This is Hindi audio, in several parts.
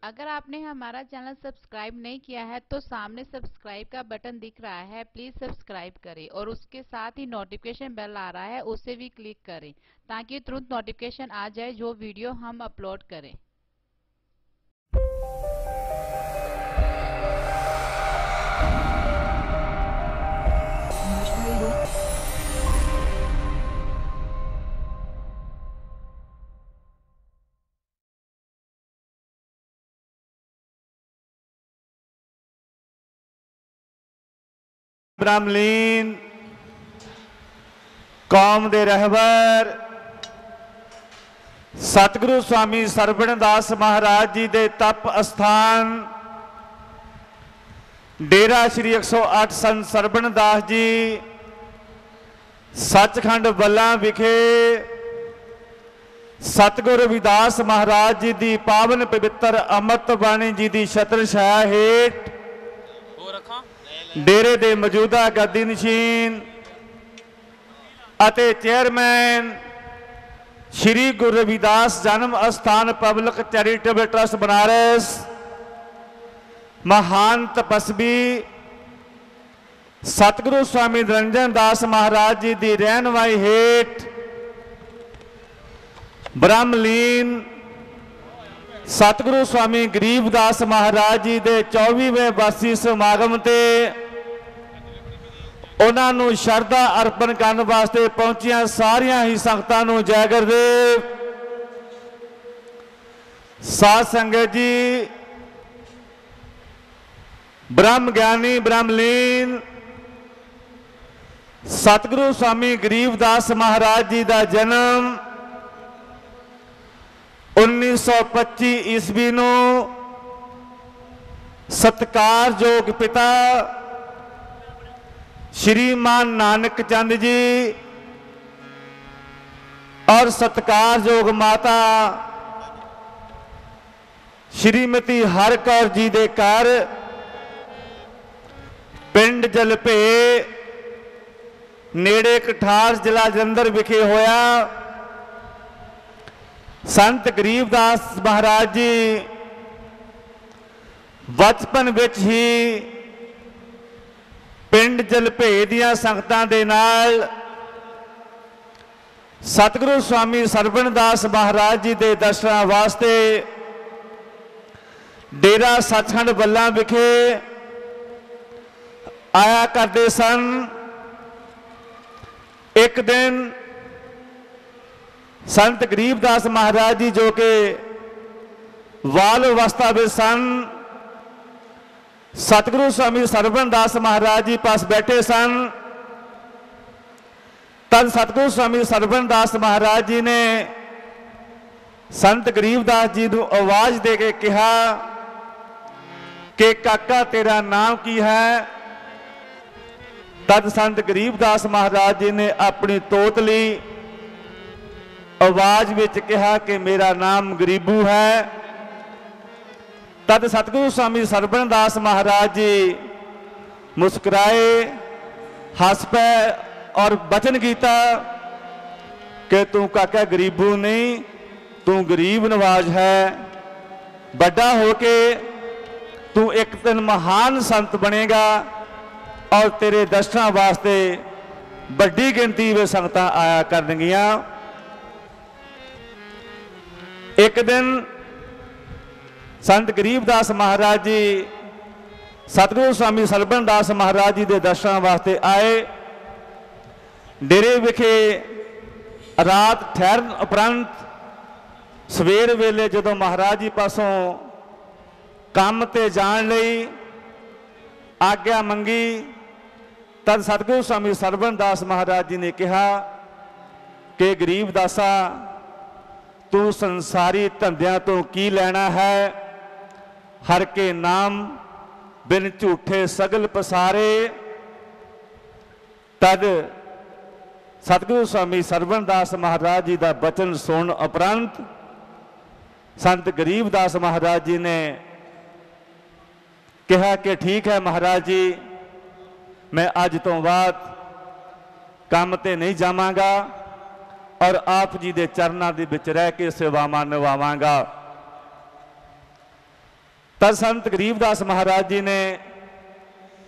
अगर आपने हमारा चैनल सब्सक्राइब नहीं किया है तो सामने सब्सक्राइब का बटन दिख रहा है, प्लीज सब्सक्राइब करें और उसके साथ ही नोटिफिकेशन बेल आ रहा है, उसे भी क्लिक करें ताकि तुरंत नोटिफिकेशन आ जाए जो वीडियो हम अपलोड करें। ब्रह्मलीन कौम दे रहबर सतगुरु स्वामी सरवणदास महाराज जी दे तप अस्थान डेरा श्री 108 संत सरवणदास जी सचखंड बल्ला विखे सतगुरु रविदास महाराज जी दी पावन पवित्र अमृत बाणी जी दी छत्र छाया हेठ डेरे दे मौजूदा गद्दी नशीन अते चेयरमैन श्री गुरु रविदास जन्म अस्थान पब्लिक चैरिटेबल ट्रस्ट बनारस महान तपस्वी सतगुरु स्वामी निरंजन दास महाराज जी की रहनुमाई हेठ ब्रह्मलीन सतगुरु स्वामी गरीबदास महाराज जी के 24वें वासी समागम ते उन्होंने शरधा अर्पण करने वास्ते पहुंचिया सारिया ही संगतां नूं जय गुरुदेव। साध संगत जी, ब्रह्म ज्ञानी ब्रह्मलीन सतगुरु स्वामी गरीबदास महाराज जी का जन्म 1925 ईस्वी नूं सत्कारयोग पिता श्रीमान नानक चंद जी और सत्कारयोग माता श्रीमती हर कौर जी दे घर पिंड जलभे नेड़े कठार जिला जलंधर विखे होया। संत गरीबदास महाराज जी बचपन विच ही पिंड जलभे दियां संगतां दे नाल सतगुरु स्वामी सरवणदास महाराज जी दे दर्शनां वास्ते डेरा सचखंड बल्ला विखे आया करते सन। एक दिन संत गरीबदास महाराज जी जो कि बाल अवस्था में सन सतगुरु स्वामी सरवणदास महाराज जी पास बैठे सन। तब सतगुरु स्वामी सरवणदास महाराज जी ने संत गरीबदास जी को आवाज दे के कहा कि काका तेरा नाम की है। तद संत गरीबदास महाराज जी ने अपनी तोतली आवाज विच कहा कि मेरा नाम गरीबू है। तद सतगुरु स्वामी सरवणदास महाराज जी मुस्कुराए, हंस पे और वचन किया कि तू काका गरीबू नहीं, तू गरीब नवाज है। बड़ा होके तू एक दिन महान संत बनेगा और तेरे दर्शनां वास्ते बड़ी गिनती में संगतां आया करनगियां। एक दिन संत गरीबदास महाराज जी सतगुरु स्वामी सरवणदास महाराज जी के दर्शनां वास्ते आए। डेरे विखे रात ठहरन उपरंत सवेर वेले जदों महाराज जी पासों काम ते जाण लई आग्या मंगी, तद सतगुरु स्वामी सरवणदास महाराज जी ने कहा कि गरीबदासा तू संसारी धंधियां तो की लेना है, हर के नाम बिन झूठे सगल पसारे। तद सतगुरु स्वामी सरवणदास महाराज जी का वचन सुन उपरंत संत गरीबदास महाराज जी ने कहा कि ठीक है महाराज जी, मैं अज तो बाद काम ते नहीं जावांगा और आप जी के चरणों के विच रह के सेवावां निभावांगा। तद संत गरीबदास महाराज जी ने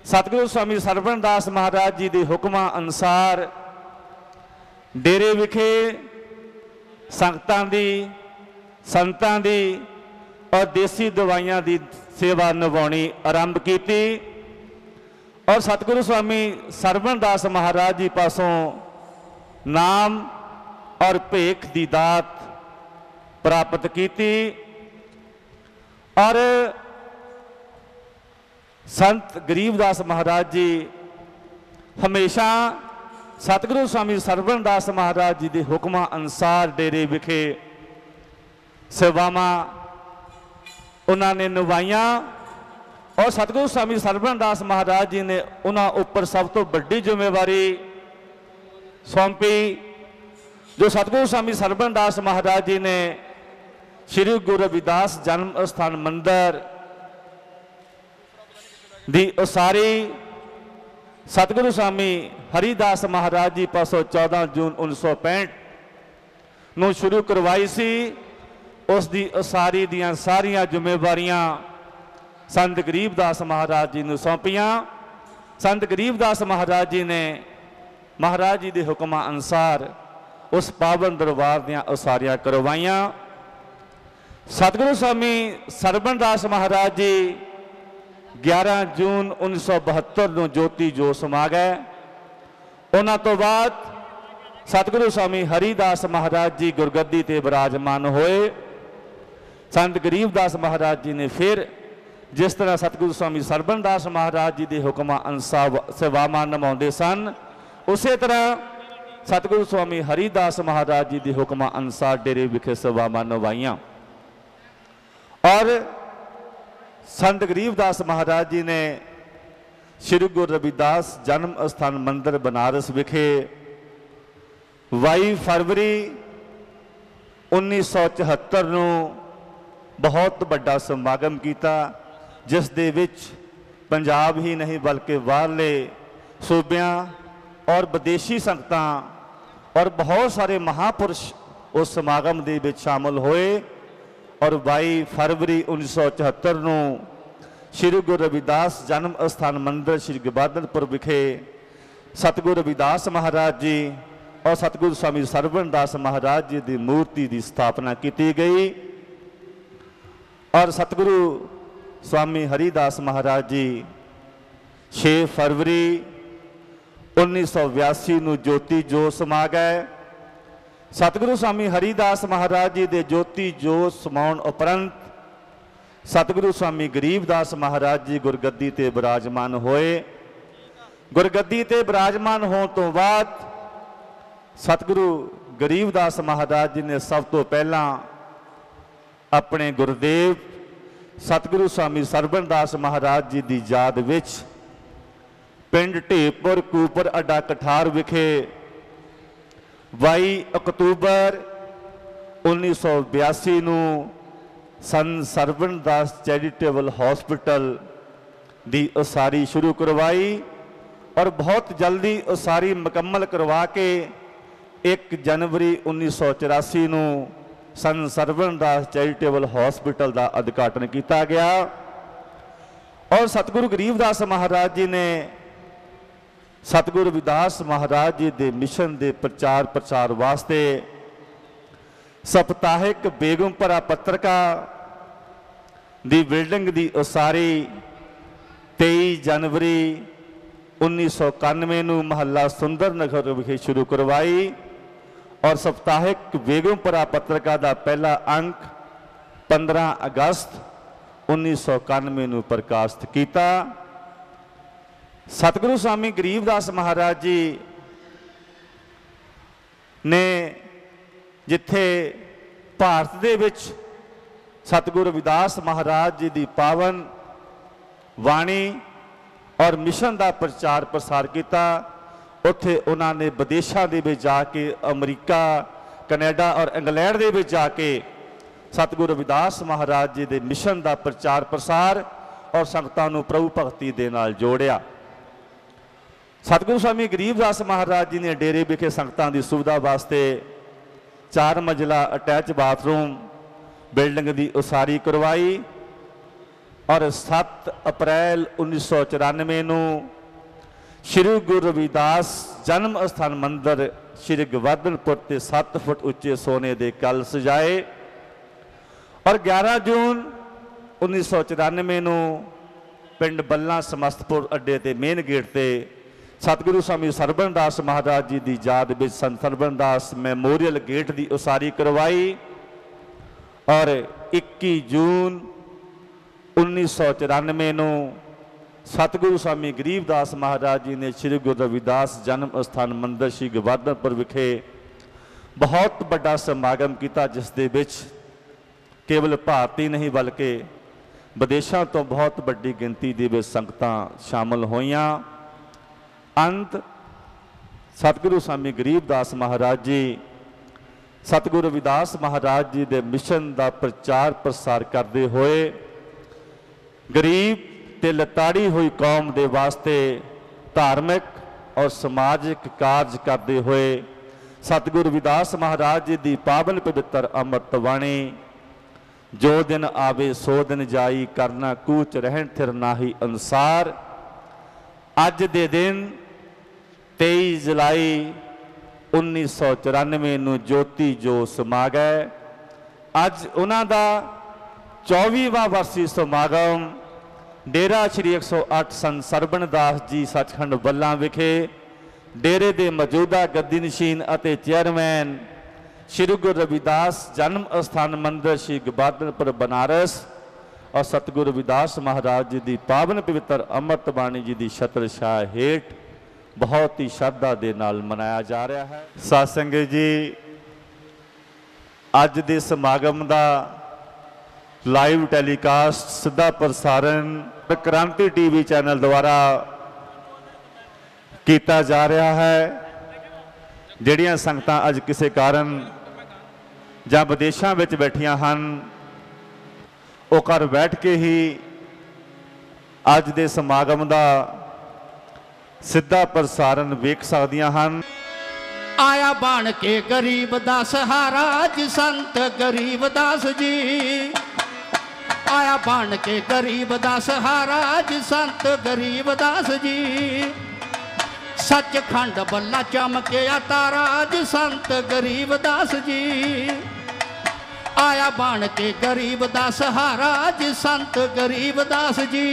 सतगुरु स्वामी सरवणदास महाराज जी के हुक्मां अनुसार डेरे विखे संगतां दी, संतां दी और देसी दवाइयां की सेवा निभानी आरंभ की और सतगुरु स्वामी सरवणदास महाराज जी पासों नाम और भेख की दात प्राप्त की और संत गरीबदास महाराज जी हमेशा सतगुरु स्वामी सरवणदास महाराज जी के हुक्मां अनुसार डेरे विखे सेवावां उन्होंने निभाइयां और सतगुरु स्वामी सरवणदास महाराज जी ने उन्होंने उपर सब तो बड़ी जिम्मेवारी सौंपी जो सतगुरु स्वामी सरवणदास महाराज जी ने श्री गुरु रविदास जन्म स्थान मंदिर दी उसारी सतगुरु स्वामी हरिदास महाराज जी पासों 14 जून 1965 ਨੂੰ शुरू करवाई सी। उस दी उसारी दियां सारियां जिम्मेवारियां संत गरीबदास महाराज जी ने सौंपियां। संत गरीबदास महाराज जी ने महाराज जी के हुक्मां अनुसार उस पावन दरबार दियां उसारियां करवाइयां। सतगुरु स्वामी सरवणदास महाराज जी 11 जून 1972 ਨੂੰ ज्योति जो समा गए। उन्हां तो बाद सतगुरु स्वामी हरिदास महाराज जी गुरगद्दी ते विराजमान होए। संत गरीबदास महाराज जी ने फिर जिस तरह सतगुरु स्वामी सरवणदास महाराज जी के हुक्मां अनुसार सेवावां निभाउंदे सन उस तरह सतगुरु स्वामी हरिदास महाराज जी के हुक्मां अनुसार डेरे विखे सेवावां निभाइयां और संत गरीबदास महाराज जी ने श्री गुरु रविदास जन्म स्थान मंदिर बनारस विखे 22 फरवरी 1974 ਨੂੰ बहुत बड़ा समागम किया जिस दे विच पंजाब ही नहीं बल्कि बाहरले सूबियां और विदेशी संगतां और बहुत सारे महापुरुष उस समागम दे विच शामिल होए और 22 फरवरी 1974 ਨੂੰ श्री गुरु रविदास जन्म स्थान मंदिर श्री गोबर्धनपुर विखे सतगुरु रविदास महाराज जी और सतगुरु स्वामी सरवणदास महाराज जी की मूर्ति की स्थापना की गई और सतगुरु स्वामी हरिदास महाराज जी 6 फरवरी 1982 ਨੂੰ ज्योति जो समा गए। सतगुरु स्वामी हरिदास महाराज जी के ज्योति जो समाउण उपरंत सतगुरु स्वामी गरीबदास महाराज जी गुरगद्दी ते विराजमान होए। गुरगद्दी ते विराजमान होने तो बाद सतगुरु गरीबदास महाराज जी ने सब तो पहला अपने गुरुदेव सतगुरु स्वामी सरवणदास महाराज जी की याद विच पिंड ढेपुर कूपर अड्डा कठार विखे 22 अक्तूबर 1982 ਨੂੰ संत सरवणदास चैरिटेबल हॉस्पिटल की उसारी शुरू करवाई और बहुत जल्दी उसारी मुकम्मल करवा के 1 जनवरी 1984 ਨੂੰ संत सरवणदास चैरिटेबल हॉस्पिटल का उद्घाटन किया गया और सतगुरु गरीबदास महाराज जी ने सतगुरु रविदास महाराज जी के मिशन के प्रचार प्रसार वास्ते सप्ताहिक बेगमपुरा पत्रिका दी बिल्डिंग की उसारी 23 जनवरी 1991 ਨੂੰ महला सुंदर नगर विखे शुरू करवाई और सप्ताहिक बेगमपुरा पत्रिका का पहला अंक 15 अगस्त 1991 ਨੂੰ प्रकाशित किया। सतगुरु स्वामी गरीबदास महाराज जी ने जिथे भारत दे विच सतगुरु रविदास महाराज जी की पावन वाणी और मिशन का प्रचार प्रसार किया उत्थे उन्होंने विदेशों के विच जाके अमरीका कनेडा और इंग्लैंड के विच जाके सतगुरु रविदास महाराज जी के मिशन का प्रचार प्रसार और संगतां नूं प्रभु भगती दे नाल जोड़िया। सतगुरु स्वामी गरीबदास महाराज जी ने डेरे विखे संगतां की सुविधा वास्ते 4 मंजिला अटैच बाथरूम बिल्डिंग की उसारी करवाई और 7 अप्रैल 1994 ਨੂੰ श्री गुरु रविदास जन्म स्थान मंदिर श्री गवर्धनपुर ते 7 फुट उच्चे सोने के कल सजाए। और 11 जून 1994 ਨੂੰ पिंड बल्ला समस्तपुर अड्डे ते मेन गेट ते सतगुरु स्वामी सरबणदास महाराज जी की याद में संत सरबणदास मैमोरियल गेट की उसारी करवाई। और 21 जून 1994 ਨੂੰ सतगुरु स्वामी गरीबदास महाराज जी ने श्री गुरु रविदास जन्म स्थान मंदिर श्री गवर्धनपुर विखे बहुत बड़ा समागम किया, जिस दे विच केवल भारती नहीं बल्कि विदेशों तो बहुत बड़ी गिनती दे विच संगतां शामिल होईयां। अंत सतगुरु स्वामी गरीबदास महाराज जी सतगुरु रविदास महाराज जी के मिशन का प्रचार प्रसार करते हुए गरीब ते लताड़ी हुई कौम के वास्ते धार्मिक और समाजिक कार्य करते हुए सतगुरु रविदास महाराज जी की पावन पवित्र अमृत बाणी जो दिन आवे सो दिन जाई करना कूच रहन थिर नाही अनुसार अज दे दिन 23 जुलाई 1994 ਨੂੰ ज्योति जो समा गए। अज उन्हां दा 24वां वर्षी समागम डेरा श्री 108 संत सरबणदास जी सचखंड बल्ला विखे डेरे के मौजूदा गद्दी नशीन अते चेयरमैन श्री गुरु रविदास जन्म स्थान मंदिर श्री गवर्धनपुर बनारस और सतगुरु रविदास महाराज जी की पावन पवित्र अमृत बाणी जी की छत्र छाया हेठ बहुत ही श्रद्धा के नाल मनाया जा रहा है। साध संगत जी, अज दे समागम का लाइव टैलीकास्ट सीधा प्रसारण क्रांति टीवी चैनल द्वारा किया जा रहा है। जिहड़ियां संगतां अज किसी कारण जां विदेशों में बैठियां हन वो घर बैठ के ही अज दे समागम का सीधा प्रसारण वेख सकदियां हन। आया बन के गरीब दा सहारा जी संत गरीबदास जी, आया बन के गरीब दा सहारा जी संत गरीबदास जी, सचखंड बल्ला चमके तारा जी संत गरीबदास जी, आया बन के गरीब दा सहारा जी संत गरीबदास जी।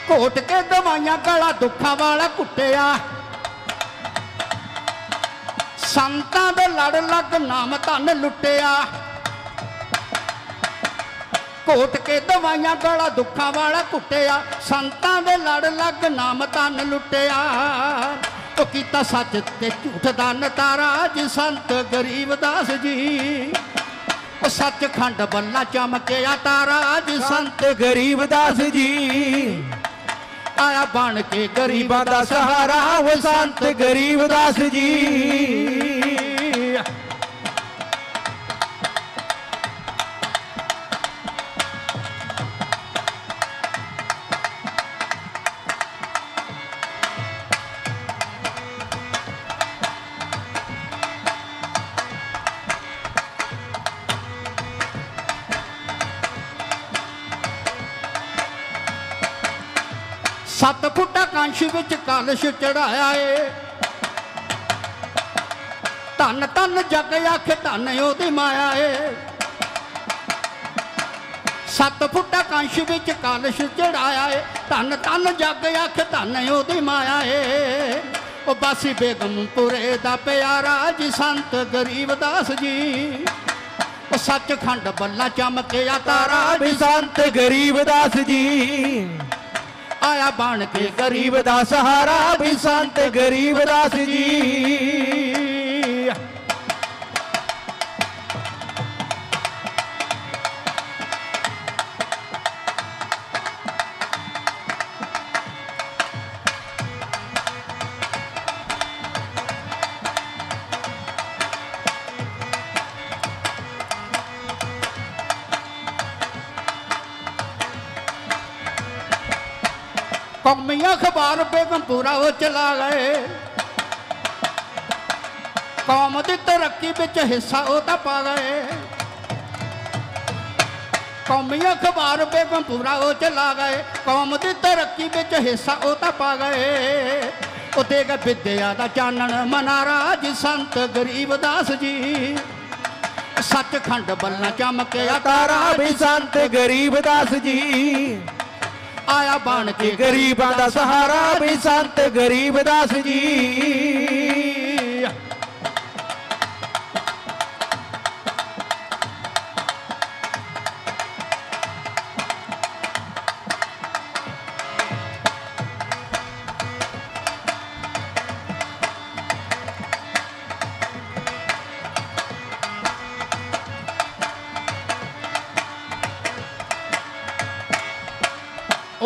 घोट के दवाइयां गला दुखा वाला कुटिया, संतां दे लड़ लग नाम धन लुटिया। घोट के दवाइयां गला दुखा वाला कुटिया, संतां दे लड़ लग नाम धन लुटिया। ओ कीता सच ते झूठ दा नतारा जी संत गरीबदास जी, सचखंड बल्ला चमके तारा जी संत गरीबदास जी, आया बन के गरीबां दा सहारा वो संत गरीबदास जी। सत फुटा कंश विच कलश चढ़ाया है, धन धन जग आख धन ओदी माया है। सत फुटा कंश विच कलश चढ़ाया है, धन धन जग आख धन ओदी माया है। ओ बासी बेगमपुरे दा प्यारा जी संत गरीबदास जी, ओ सचखंड बल्ला चमके तारा जी संत गरीबदास जी, आया बन के गरीब दा सहारा भी संत गरीबदास जी। कौमी अखबार बेगमपुरा वो चला गए, कौम की तरक्की विच हिस्सा ओदा पा गए। कौमी अखबार बेगमपुरा वो चला गए, कौम की तरक्की विच हिस्सा ओदा पा गए। ओ दे गए विद्या दा चानण मनारा जी संत गरीबदास जी, सचखंड बल्ला चमके तारा भी संत गरीबदास जी, आया बन के गरीबां दा सहारा भी संत गरीबदास जी।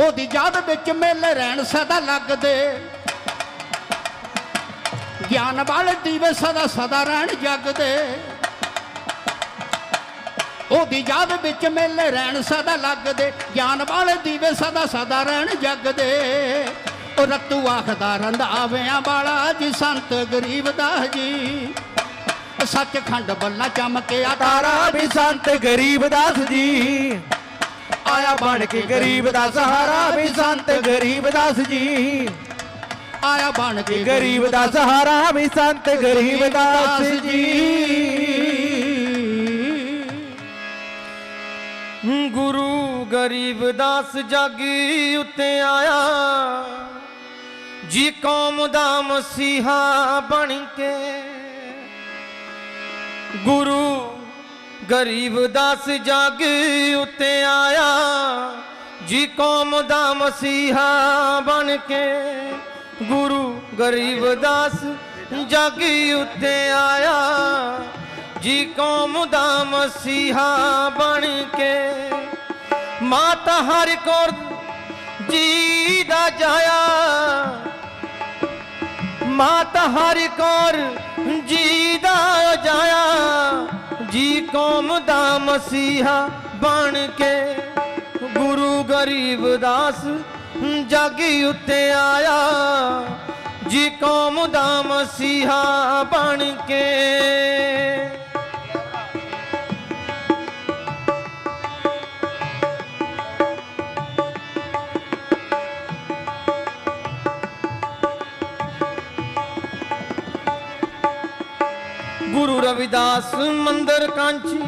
ओदी याद विच मेले रहन सदा लगदे, ज्ञान वाले दीवे सदा सदा रहन जगदे। ओदी याद विच मेले रहन सदा लगदे, ज्ञान वाले दीवे सदा सदा रहन जगदे। ओ रत्तू आखदा रंधावियां वाला जी संत गरीबदास जी, सचखंड बल्ला चमके तारा भी संत गरीबदास जी, आया बन के गरीब दा सहारा भी संत गरीबदास जी, आया बन के गरीब दा सहारा भी संत गरीबदास जी। गुरु गरीबदास जागी उत्ते आया जी, कौम दा मसीहा बन के। गुरु गरीबदास जग उत्ते आया जी, कौम दा मसीहा बन के। गुरु गरीबदास जग उत्ते आया जी, कौम दा मसीहा बन के। माता हरि कौर जी दा जाया, माता हरि कौर जी दा जाया जी, कौम दा मसीहा बन के। गुरु गरीबदास जागी उत्ते आया जी, कौम दा मसीहा बन के। गुरु रविदास मंदिर कांची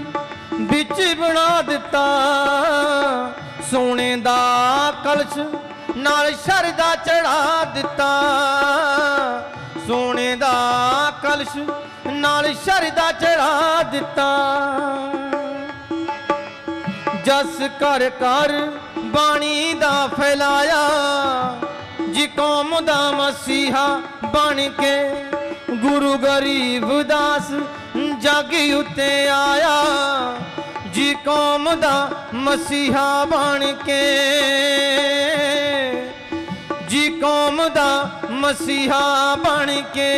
बिच बना दिता, सोने दा कलश नाल शरदा चढ़ा दिता। सोने दा कलश नाल शरदा चढ़ा दिता। जस कर कर बाणी दा फैलाया जी, कौम दा मसीहा बन के। गुरु गरीबदास जागी उत्ते आया जी, कौम दा मसीहा बन के। जी कौम दा मसीहा बन के।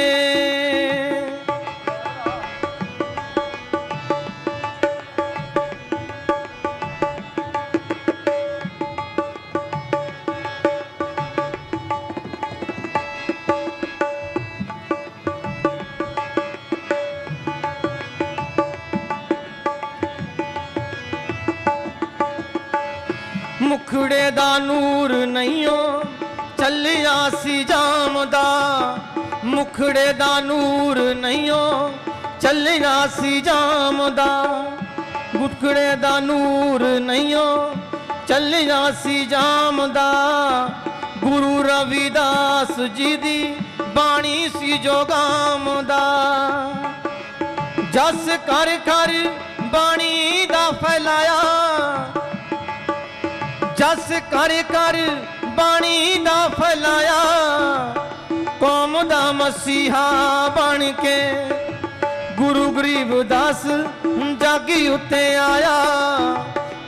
मुखड़े दा नूर नहींओ चलिया सी जामदा। मुखड़े दा नूर नहींओ चलिया सी जामदा। मुखड़े दा नूर नहींओ चलिया सी जामदा। गुरु रविदास जी दी बाणी सी जो गामदा। जस कर कर बाणी दा फैलाया। जस कर कर बाणी दा फैलाया। कौम दा मसीहा बन के। गुरु गरीबदास जागी उत्ते आया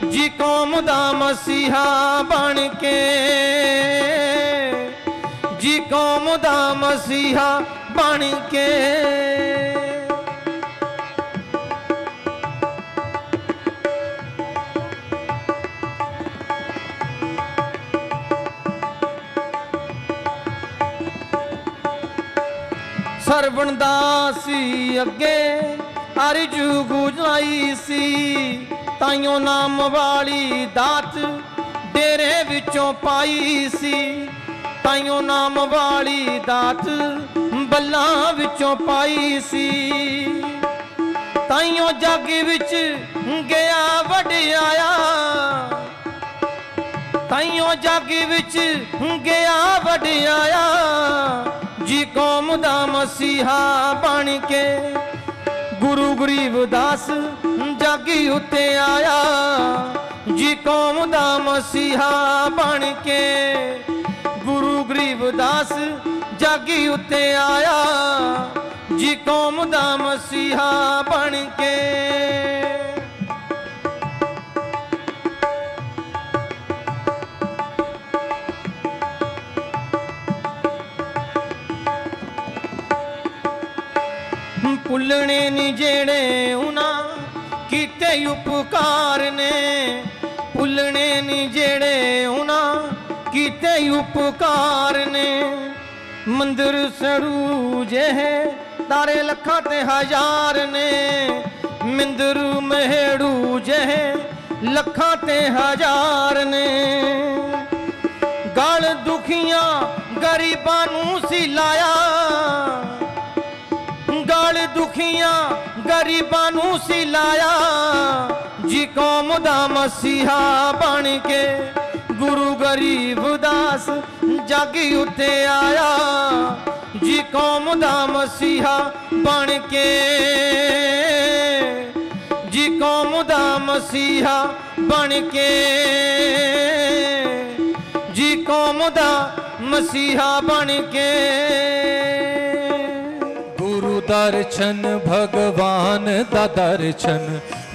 जी। कौम दा मसीहा बन के जी। कौम दा मसीहा बन के। ਸਰਵਣਦਾਸੀ ਅੱਗੇ ਅਰਜੂ ਗੁਜਾਈ ਸੀ ਤਾਈਓ ਨਾਮ ਵਾਲੀ ਦਾਤ ਡੇਰੇ ਵਿੱਚੋਂ ਪਾਈ ਸੀ ਤਾਈਓ ਨਾਮ ਵਾਲੀ ਦਾਤ ਬੱਲਾਂ ਵਿੱਚੋਂ ਪਾਈ ਸੀ ਤਾਈਓ ਜੱਗ ਵਿੱਚ ਗਿਆ ਵਡਿਆਇਆ ਤਾਈਓ ਜੱਗ ਵਿੱਚ ਗਿਆ ਵਡਿਆਇਆ ਜੀ ਕੌਮ ਦਾ ਮਸੀਹਾ ਬਣ ਕੇ ਗੁਰੂ ਗਰੀਬਦਾਸ ਜੱਗ ਉੱਤੇ ਆਇਆ ਜੀ ਕੌਮ ਦਾ ਮਸੀਹਾ ਬਣ ਕੇ ਗੁਰੂ ਗਰੀਬਦਾਸ ਜੱਗ ਉੱਤੇ ਆਇਆ ਜੀ ਕੌਮ ਦਾ ਮਸੀਹਾ ਬਣ ਕੇ ਭੁੱਲਣੇ ਨੀ ਜਿਹੜੇ ਉਹਨਾਂ ਕੀਤੇ ਉਪਕਾਰ ਨੇ ਭੁੱਲਣੇ ਨੀ ਜਿਹੜੇ ਉਹਨਾਂ ਕੀਤੇ ਉਪਕਾਰ ਨੇ ਮੰਦਰ ਸਰੂ ਜਿਹੇ ਤਾਰੇ ਲੱਖਾਂ ਤੇ ਹਜ਼ਾਰ ਨੇ ਮੰਦਰ ਮਹਿੜੂ ਜਿਹੇ ਲੱਖਾਂ ਤੇ ਹਜ਼ਾਰ ਨੇ ਗਲ ਦੁਖੀਆਂ ਗਰੀਬਾਂ ਨੂੰ ਸੀ ਲਾਇਆ ਗਲ ਦੁਖੀਆਂ ਗਰੀਬਾਂ ਨੂੰ ਸੀ ਲਾਇਆ ਜੀ ਕੌਮ ਦਾ ਮਸੀਹਾ ਬਣ ਕੇ ਗੁਰੂ ਗਰੀਬਦਾਸ ਜੱਗ ਉੱਤੇ ਆਇਆ ਜੀ ਕੌਮ ਦਾ ਮਸੀਹਾ ਬਣ ਕੇ ਜੀ ਕੌਮ ਦਾ ਮਸੀਹਾ ਬਣ ਕੇ ਜੀ ਕੌਮ ਦਾ ਮਸੀਹਾ ਬਣ ਕੇ गुरु दर्शन भगवान दा दर्शन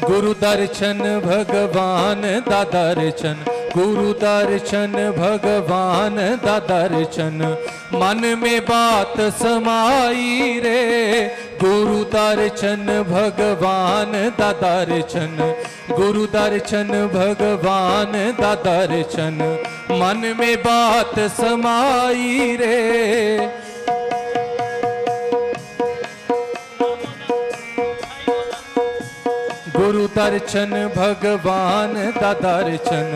गुरु दर्शन भगवान दा दर्शन गुरु दर्शन भगवान दा दर्शन मन में बात समाई रे गुरु दर्शन भगवान दा दर्शन गुरु दर्शन भगवान दा दर्शन मन में बात समाई रे गुरु दर्शन भगवान दा दर्शन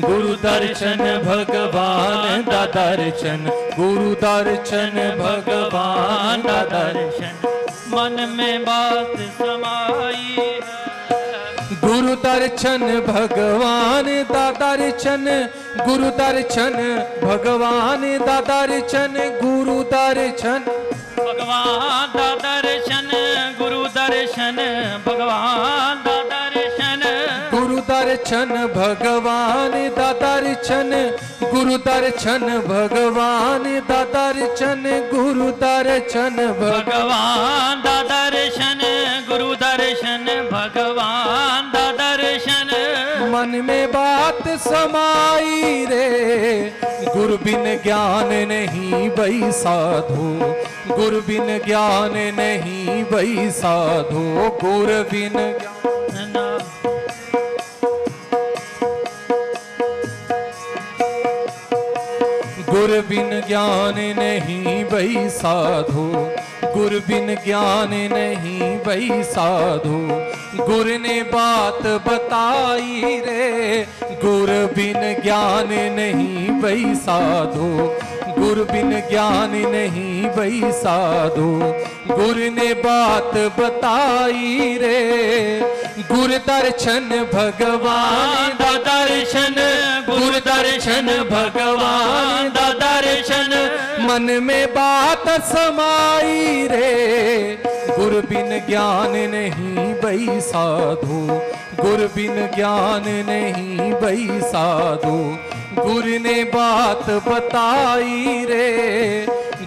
गुरु दर्शन भगवान दा दर्शन गुरु दर्शन भगवान दा दर्शन मन में बात समाई गुरु दर्शन भगवान दा दर्शन गुरु दर्शन भगवान दा दर्शन गुरु दर्शन भगवान दा दर्शन गुरु दर्शन भगवान दा दर्शन गुरु दर्शन भगवान दा दर्शन गुरु दर्शन भगवान दा दर्शन गुरु दर्शन भगवान दा दर्शन गुरु दर्शन भगवान दा दर्शन मन में बात समाई रे गुरु बिन ज्ञान नहीं भई साधु गुरु बिन ज्ञान नहीं भई साधु गुरु बिन गुरु बिन ज्ञान नहीं भई साधु गुरु बिन ज्ञान नहीं भई साधु गुरु ने बात बताई रे गुरु बिन ज्ञान नहीं भई साधु गुरु बिन ज्ञान नहीं भई साधु गुरु ने बात बताई रे गुरु दर्शन भगवान दा दर्शन गुरु दर्शन भगवान दा दर्शन मन में बात समाई रे गुरु बिन ज्ञान नहीं भई साधु गुरु बिन ज्ञान नहीं भई साधु गुरु ने बात बताई रे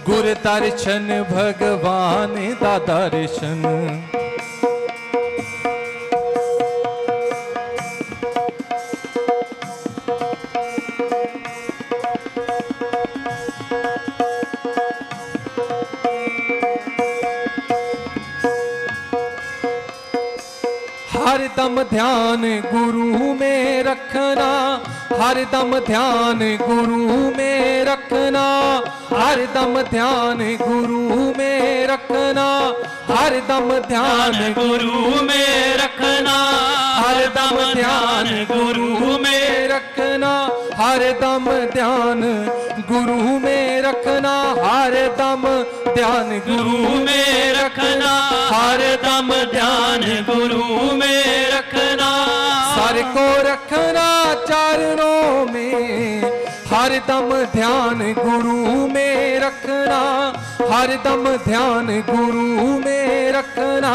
गुरु दर्शन भगवान दा दर्शन हर दम ध्यान गुरु में रखना हर दम ध्यान गुरु में रखना, हर दम ध्यान गुरु में रखना, हर दम ध्यान गुरु में रखना, हर दम ध्यान गुरु में रखना, हर दम ध्यान गुरु में रखना, हर दम ध्यान गुरु में रखना, हर दम ध्यान गुरु में रखना, सर को रखना चरणों में, हर दम ध्यान गुरु में रखना, हर दम ध्यान गुरु में रखना,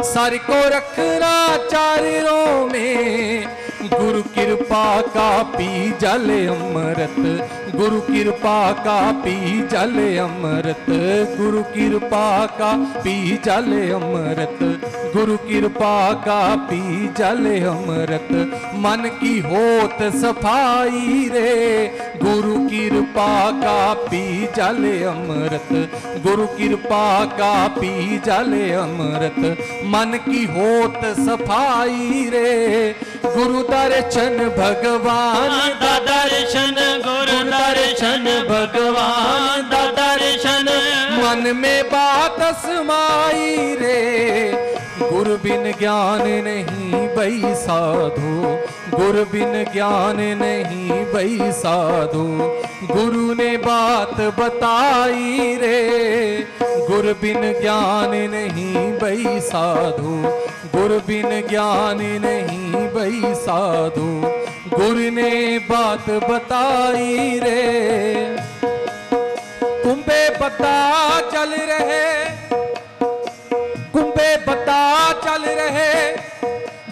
सर को रखना चरणों में, गुरु कृपा का पी जल अमृत, गुरु कृपा का पी जल अमृत, गुरु कृपा का पी जल अमृत, गुरु कृपा का पी जल अमृत, मन की होत सफाई रे, गुरु कृपा का पी जल अमृत, गुरु कृपा का पी जल अमृत, मन की होत सफाई रे, गुरु दर्शन भगवान दा दर्शन, गुरु दर्शन भगवान दा दर्शन, मन में बात समाई रे, गुरु बिन ज्ञान नहीं भई साधु, गुरु बिन ज्ञान नहीं भई साधु, गुरु ने बात बताई रे, गुरु बिन ज्ञान नहीं भई साधु, गुरु बिन ज्ञान नहीं भई साधु, गुरु ने बात बताई रे, कुंभे बता चल रहे, कुंभे बता चल रहे,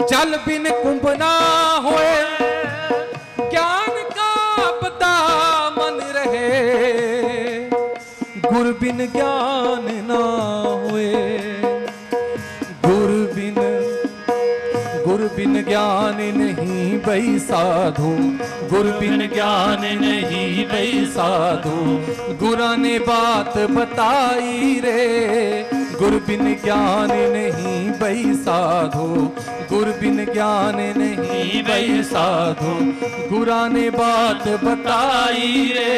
जल बिन कुंभ ना होए, ज्ञान का बता मन रहे, गुरु बिन ज्ञान ना होए, गुरु बिन ज्ञान नहीं भई साधु, गुरु बिन ज्ञान नहीं भई साधु, गुरु ने बात बताई रे, गुरु बिन ज्ञान नहीं भई साधु, गुरु बिन ज्ञान नहीं भई साधु, गुरु ने बात बताई रे,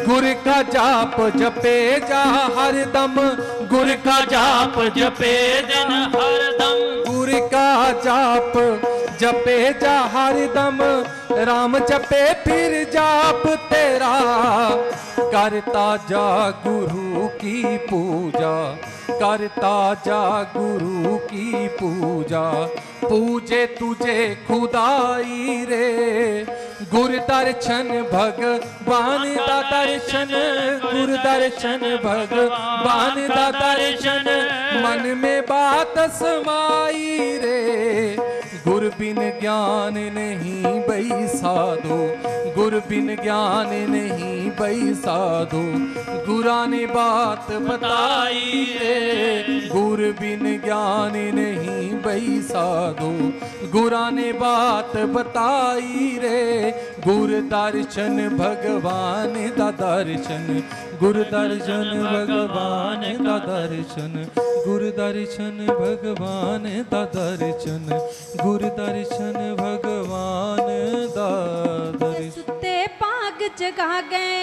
गुरु का जाप जपे जा हर दम, गुरु का जाप जपे दिन हर दम, गुरु का जाप जपे जा हर दम, राम जपे फिर जाप तेरा, करता जा गुरु की पूजा, करता जा गुरु की पूजा, पूजे तुझे खुदाई रे, गुरु दर्शन भगवान दा दर्शन, गुरु दर्शन भगवान दा दर्शन, मन में बात समाई रे, गुरु बिन ज्ञान नहीं भई साधु, गुरु बिन ज्ञान नहीं भई साधु, गुरु ने बात बताई रे, गुरु बिन ज्ञान नहीं भई साधु, गुरु ने बात बताई रे, गुरु दर्शन भगवान दा दर्शन, गुरु दर्शन भगवान दा दर्शन, गुरु दर्शन भगवान दा दर्शन, गुरु दर्शन भगवान दा दर्शन। सुते भाग जगा गए,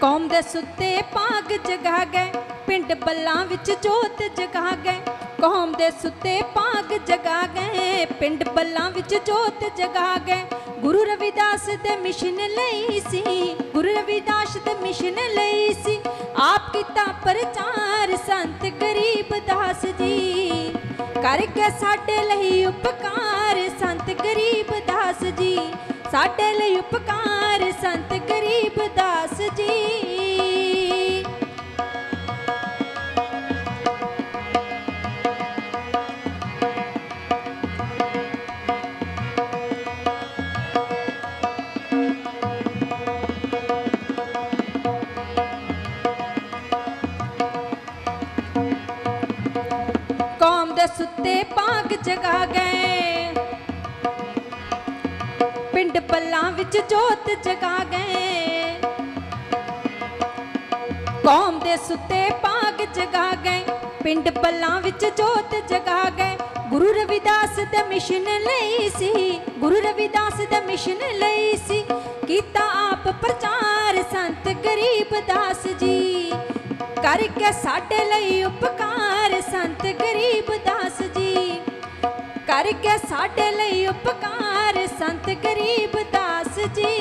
कौम दे सुते भाग जगा गए, पिंड बल्लां विच जोत जगा गए, कौम दे सुते भाग जगा गए, पिंड बल्लां विच जोत जगा गए, गुरु रविदास दे मिशन लई सी, गुरु रविदास दे मिशन लई सी, आप कीता प्रचार संत गरीब दास जी, करके साडे लई उपकार संत गरीब दास जी, साडे लई उपकार संत गरीब दास जी। कौम दे सुते भाग जगा गए, पिंड बल्लां विच जोत जगा गए, कौम दे सुते भाग जगा गए, पिंड बल्लां विच जोत जगा गए, गुरु रविदास दा मिशन लई सी, गुरु रविदास दा मिशन लई सी, कीता आप प्रचार संत गरीब दास जी। करके साडे लई उपकार संत गरीब दास जी, करके साडे लई उपकार संत गरीब दास जी।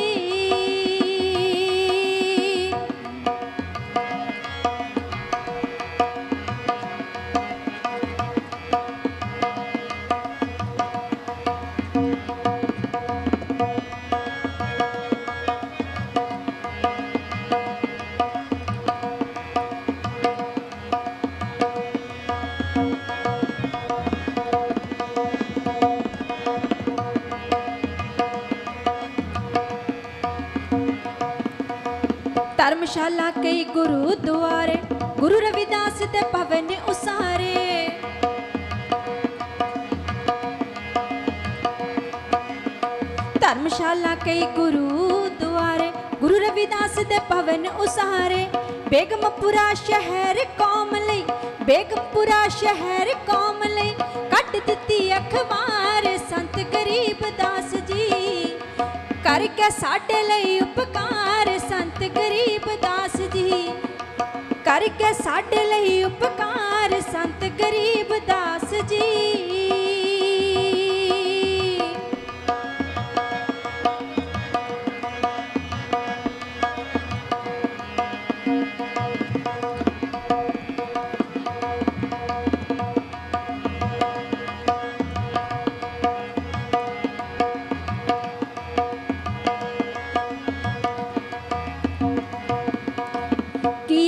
धर्मशाला कई गुरुद्वारे, गुरु रविदास दे भवन उसारे। धर्मशाला कई गुरुद्वारे, गुरु रविदास दे भवन उसारे। बेगमपुरा शहर कौम लई, बेगमपुरा शहर कौम लई, कट दिती अखबार संत गरीब दास जी। करके साडे लई उपकार संत गरीब दास जी, करके साडे लई उपकार संत गरीब दास जी।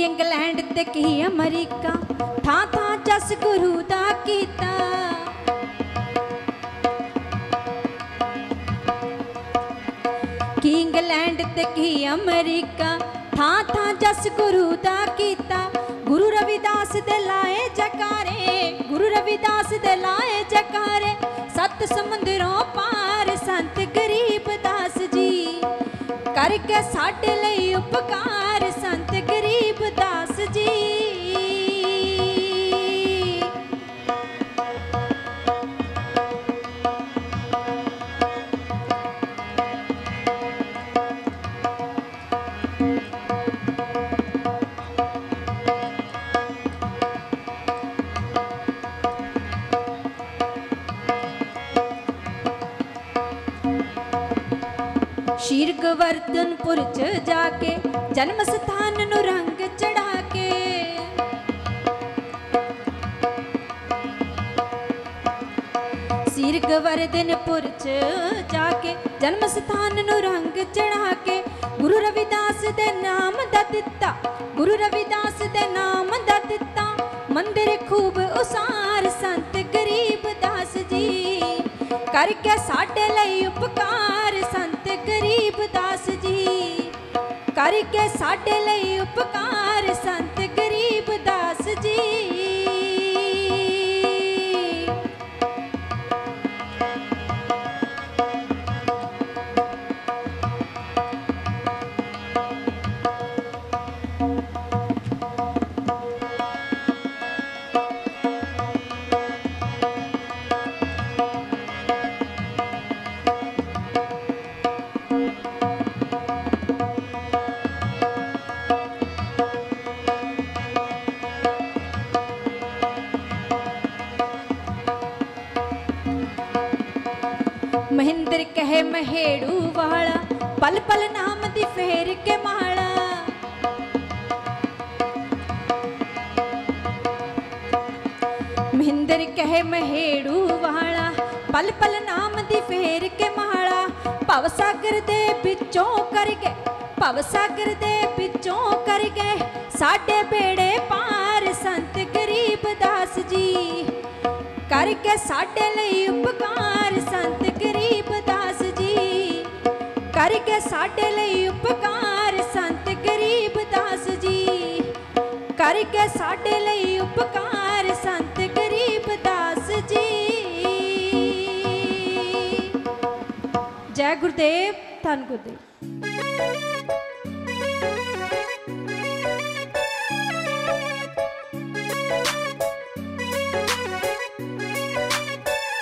इंग्लैंड ते की अमरीका, थां थां जस गुरु दा कीता। की इंग्लैंड ते की अमरीका, थां थां जस गुरु दा कीता। गुरु रविदास दे लाए जकारे, गुरु रविदास दे लाए जकारे। सत समुंदरों पार संत गरीब दास जी। करके साडे लई उपकार संत गरीब दास जी। शीर गोवर्धनपुर च जाके जन्म स्थान नु रंग चढ़ा के। शीर गोवर्धनपुर च जाके जन्म स्थान नु रंग चढ़ा के। गुरु रविदास दे नाम दा दिता, गुरु रविदास दे नाम दा दिता। मंदिर खूब उसार संत गरीब दास जी। करके साडे लई उपकार संत गरीब दास जी। करके साडे लई उपकार संत गरीब दास जी। महेंद्र कहे महेड़ू वाला, पल पल नाम दी फेर के माला। महेंद्र कहे महेड़ू वाला, पल पल नाम दी फेर के माला। भव सागर दे बिचों कर गए, भव सागर दे बिचों कर गए। साडे बेड़े पार संत गरीब दास जी। करके साडे लई उपकार संत गरीब दास जी। करके साडे लई उपकार संत गरीब दास जी। करके साडे लई उपकार संत गरीब दास जी। जय गुरुदेव, धन गुरुदेव।